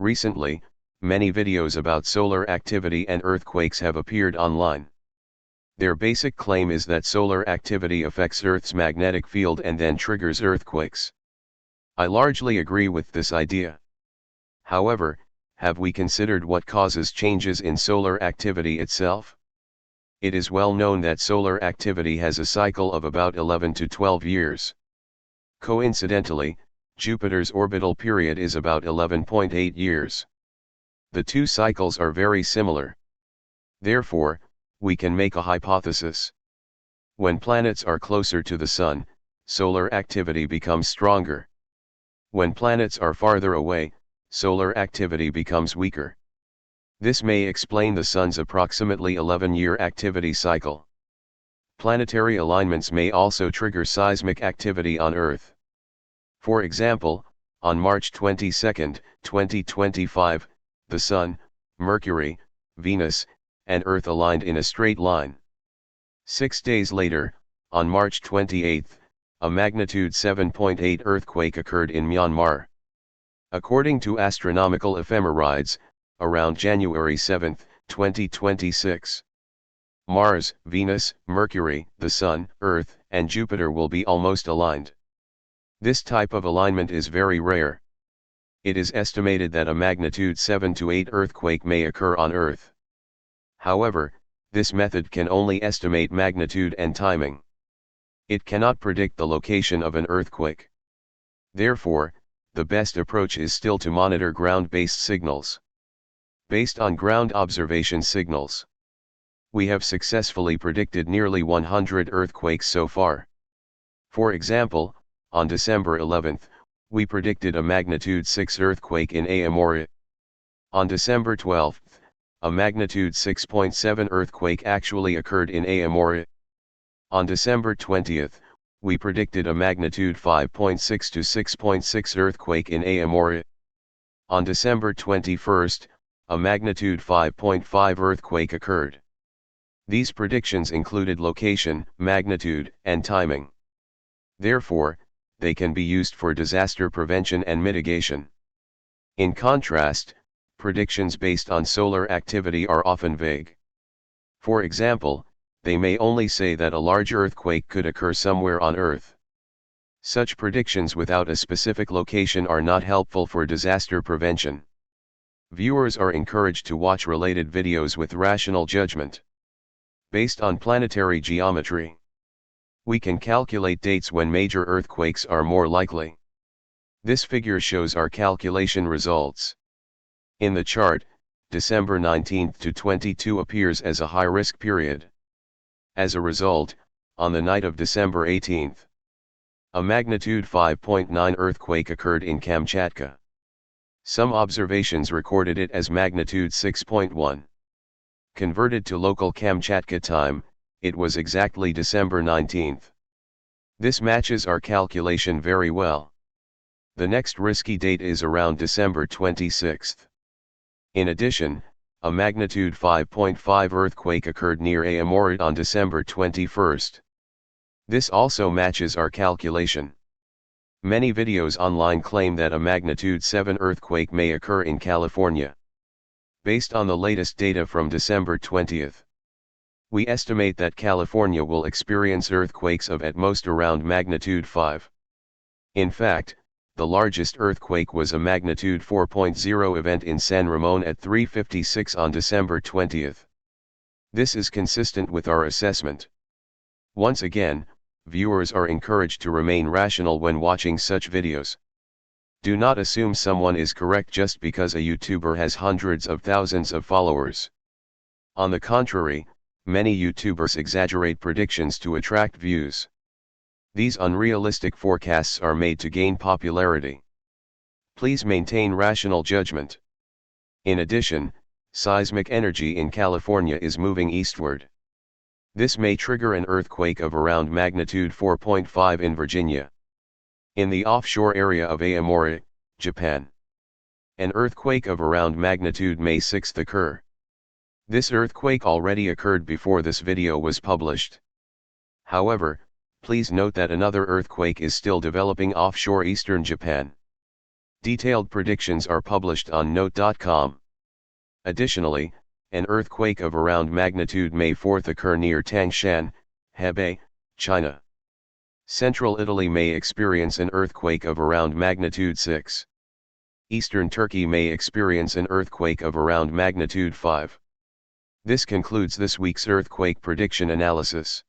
Recently, many videos about solar activity and earthquakes have appeared online. Their basic claim is that solar activity affects Earth's magnetic field and then triggers earthquakes. I largely agree with this idea. However, have we considered what causes changes in solar activity itself? It is well known that solar activity has a cycle of about 11 to 12 years. Coincidentally, Jupiter's orbital period is about 11.8 years. The two cycles are very similar. Therefore, we can make a hypothesis. When planets are closer to the Sun, solar activity becomes stronger. When planets are farther away, solar activity becomes weaker. This may explain the Sun's approximately 11-year activity cycle. Planetary alignments may also trigger seismic activity on Earth. For example, on March 22, 2025, the Sun, Mercury, Venus, and Earth aligned in a straight line. 6 days later, on March 28, a magnitude 7.8 earthquake occurred in Myanmar. According to astronomical ephemerides, around January 7, 2026, Mars, Venus, Mercury, the Sun, Earth, and Jupiter will be almost aligned. This type of alignment is very rare. It is estimated that a magnitude 7 to 8 earthquake may occur on Earth. However, this method can only estimate magnitude and timing. It cannot predict the location of an earthquake. Therefore, the best approach is still to monitor ground-based signals. Based on ground observation signals, we have successfully predicted nearly 100 earthquakes so far. For example, on December 11, we predicted a magnitude 6 earthquake in Aomori. On December 12, a magnitude 6.7 earthquake actually occurred in Aomori. On December 20, we predicted a magnitude 5.6 to 6.6 earthquake in Aomori. On December 21, a magnitude 5.5 earthquake occurred. These predictions included location, magnitude, and timing. Therefore, they can be used for disaster prevention and mitigation. In contrast, predictions based on solar activity are often vague. For example, they may only say that a large earthquake could occur somewhere on Earth. Such predictions without a specific location are not helpful for disaster prevention. Viewers are encouraged to watch related videos with rational judgment. Based on planetary geometry, we can calculate dates when major earthquakes are more likely. This figure shows our calculation results. In the chart, December 19 to 22 appears as a high-risk period. As a result, on the night of December 18, a magnitude 5.9 earthquake occurred in Kamchatka. Some observations recorded it as magnitude 6.1. Converted to local Kamchatka time, it was exactly December 19. This matches our calculation very well. The next risky date is around December 26. In addition, a magnitude 5.5 earthquake occurred near Aomori on December 21. This also matches our calculation. Many videos online claim that a magnitude 7 earthquake may occur in California. Based on the latest data from December 20, we estimate that California will experience earthquakes of at most around magnitude 5. In fact, the largest earthquake was a magnitude 4.0 event in San Ramon at 3:56 on December 20. This is consistent with our assessment. Once again, viewers are encouraged to remain rational when watching such videos. Do not assume someone is correct just because a YouTuber has hundreds of thousands of followers. On the contrary, many YouTubers exaggerate predictions to attract views. These unrealistic forecasts are made to gain popularity. Please maintain rational judgment. In addition, seismic energy in California is moving eastward. This may trigger an earthquake of around magnitude 4.5 in Virginia. In the offshore area of Aomori, Japan, an earthquake of around magnitude May 6 occur. This earthquake already occurred before this video was published. However, please note that another earthquake is still developing offshore eastern Japan. Detailed predictions are published on note.com. Additionally, an earthquake of around magnitude May 4th occur near Tangshan, Hebei, China. Central Italy may experience an earthquake of around magnitude 6. Eastern Turkey may experience an earthquake of around magnitude 5. This concludes this week's earthquake prediction analysis.